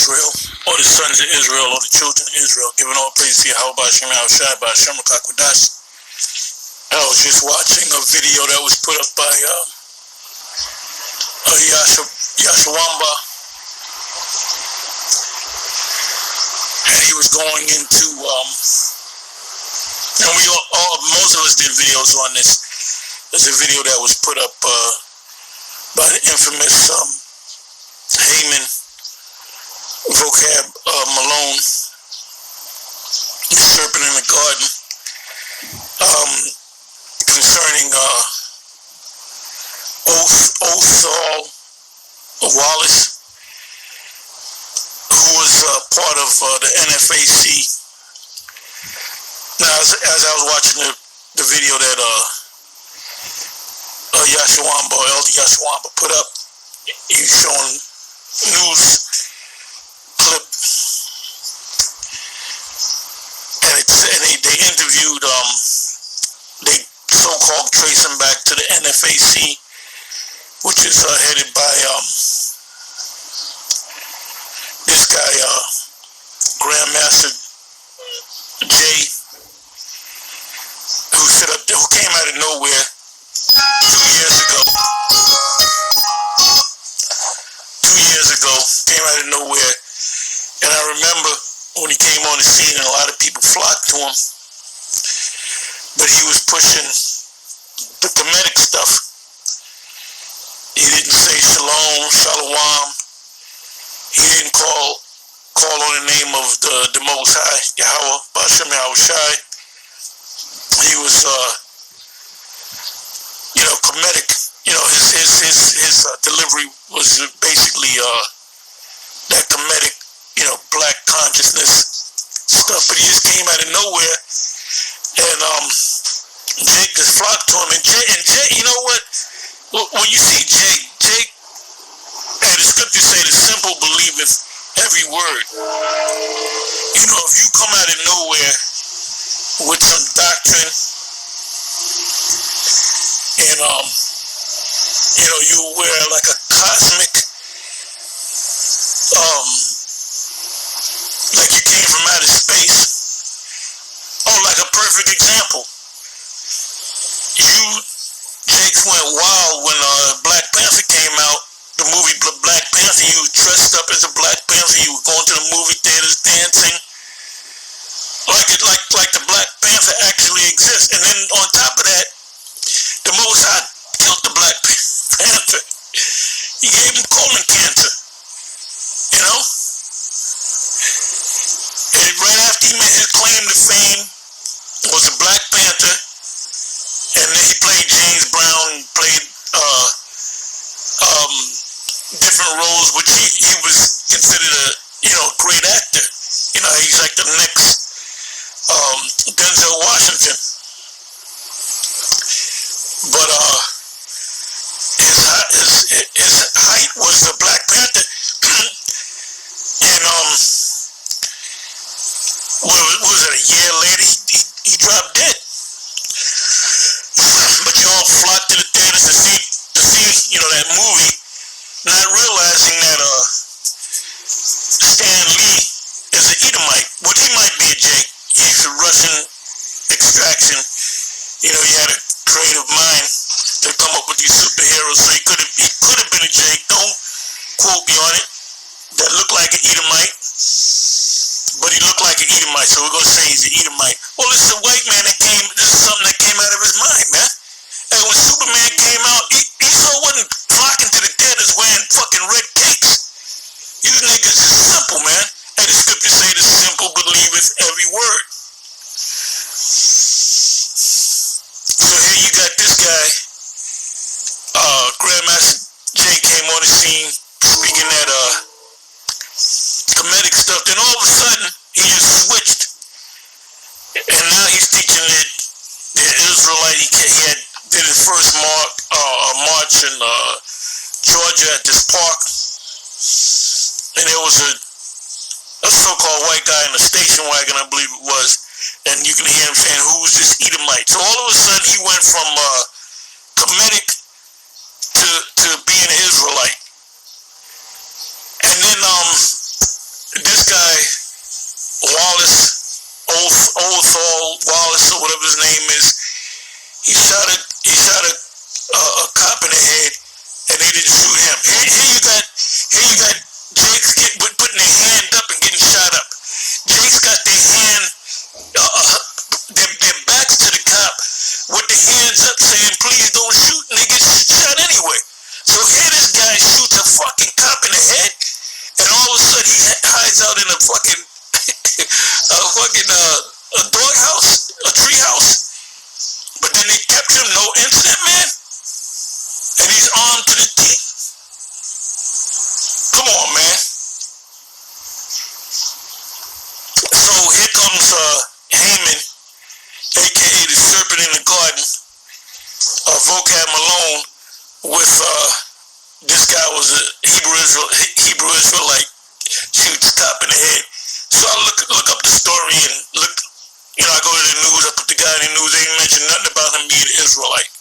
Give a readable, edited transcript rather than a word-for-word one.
Israel, or the sons of Israel, or the children of Israel, giving all praise to Yahweh Shem Shai by Shem Kakwadash. I was just watching a video that was put up by Yashawamba, and he was going into, and most of us did videos on this. There's a video that was put up by the infamous Haman Vocab Malone, the serpent in the garden, concerning Othal Wallace, who was part of the NFAC. Now, as I was watching the video that Yashawamba, Elder Yashawamba put up, he was showing news clip, and they interviewed, they so-called trace him back to the NFAC, which is headed by this guy, Grandmaster Jay, who came out of nowhere 2 years ago. 2 years ago, came out of nowhere, and I remember when he came on the scene, and a lot of people flocked to him, but he was pushing the Kemetic stuff. He didn't say shalom, shalom. He didn't call on the name of the Most High, Yahweh, Bashem Yahushai. He was, Kemetic. His delivery was basically that Kemetic, black consciousness stuff. But he just came out of nowhere, and Jake just flocked to him. And Jake, you know what? When you see Jake, and the scriptures say, the simple believeth every word. If you come out of nowhere with some doctrine, and you wear like a cosmic, like you came from outer space. Oh, like a perfect example. Jake went wild when Black Panther came out. The movie Black Panther, you was dressed up as a Black Panther. You were going to the movie theaters dancing. Like the Black Panther actually exists. And then on top of that, the Most High killed the Black Panther. He gave him colon cancer. And right after he made his claim to fame was a Black Panther, and then he played James Brown, played different roles, which he was considered a great actor. He's like the next Denzel Washington. But his height was the Black Panther, and what was it, a year later he dropped dead. But you all flocked to the theaters to see that movie, not realizing that Stan Lee is an Edomite. Well, he might be a Jake. He's a Russian extraction. He had a creative mind to come up with these superheroes. So he could have been a Jake. Don't quote me on it. That looked like an Edomite, but he looked like an Edomite. So we're gonna say he's an Edomite. Well, this is a white man that came. This is something that came out of his mind, man. And when Superman came out, Esau wasn't flocking to the theaters wearing fucking red capes. You niggas is simple, man. And the scriptures say the simple believeth every word. So here you got this guy, Grandmaster Jay came on the scene speaking that Kemetic stuff. Then all of a sudden he just switched, and now he's teaching that the Israelite. He did his first march in Georgia at this park, and there was a so-called white guy in a station wagon, I believe it was, and you can hear him saying, "Who's this Edomite?" So all of a sudden he went from Kemetic to being an Israelite. And then and they didn't shoot him. Here you got Jake's putting their hand up and getting shot up. Jake's got their hand, their backs to the cop with the hands up saying, please don't shoot, and they get shot anyway. So here this guy shoots a fucking cop in the head, and all of a sudden he hides out in a fucking, a doghouse, a tree house. But then they kept him, no incident, man. And he's armed to the teeth. Come on, man. So here comes Haman, aka the serpent in the garden, Vocab Malone, with this guy was a Hebrew Israelite, shoots cop in the head. So I look up the story and look, I go to the news, I put the guy in the news, they ain't mentioned nothing about him being an Israelite.